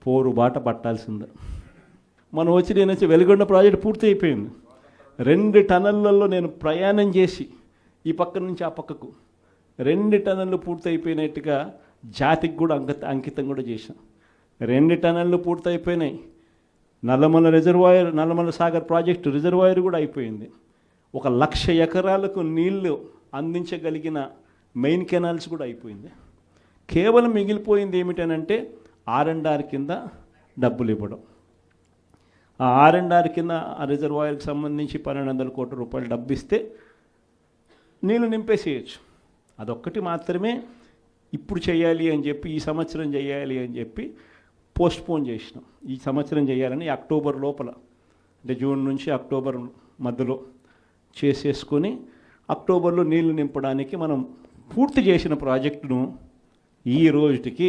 పోరు బాట పట్టాల్సిందే. మనం వచ్చి నేను వచ్చి వెలుగొండ ప్రాజెక్ట్ పూర్తి అయిపోయింది. 2 టన్నెళ్లలో నేను ప్రయాణం చేసి ఈ పక్క నుంచి ఆ పక్కకు 2 టన్నెళ్ళు పూర్తి అయిపోయినట్టుగా జాతికి కూడా అంకితం కూడా చేశాం. 2 టన్నెళ్ళు పూర్తి అయిపోయినాయి. నల్లమల సాగర్ ప్రాజెక్టు రిజర్వాయర్ కూడా అయిపోయింది. 1,00,000 ఎకరాలకు నీళ్లు అందించగలిగిన మెయిన్ కెనాల్స్ కూడా అయిపోయింది. కేవలం మిగిలిపోయింది ఏమిటనంటే R&R కింద డబ్బులు ఇవ్వడం. ఆ R&R కింద ఆ రిజర్వాయర్కి సంబంధించి 1,200 కోట్ల రూపాయలు డబ్బు ఇస్తే నీళ్ళు నింపేసేయచ్చు. అదొక్కటి మాత్రమే ఇప్పుడు చేయాలి అని చెప్పి, ఈ సంవత్సరం చేయాలి అని చెప్పి పోస్ట్పోన్ చేసినాం. ఈ సంవత్సరం చేయాలని అక్టోబర్ లోపల, అంటే జూన్ నుంచి అక్టోబర్ మధ్యలో చేసేసుకొని అక్టోబర్లో నీళ్లు నింపడానికి మనం పూర్తి చేసిన ప్రాజెక్టును ఈ రోజుకి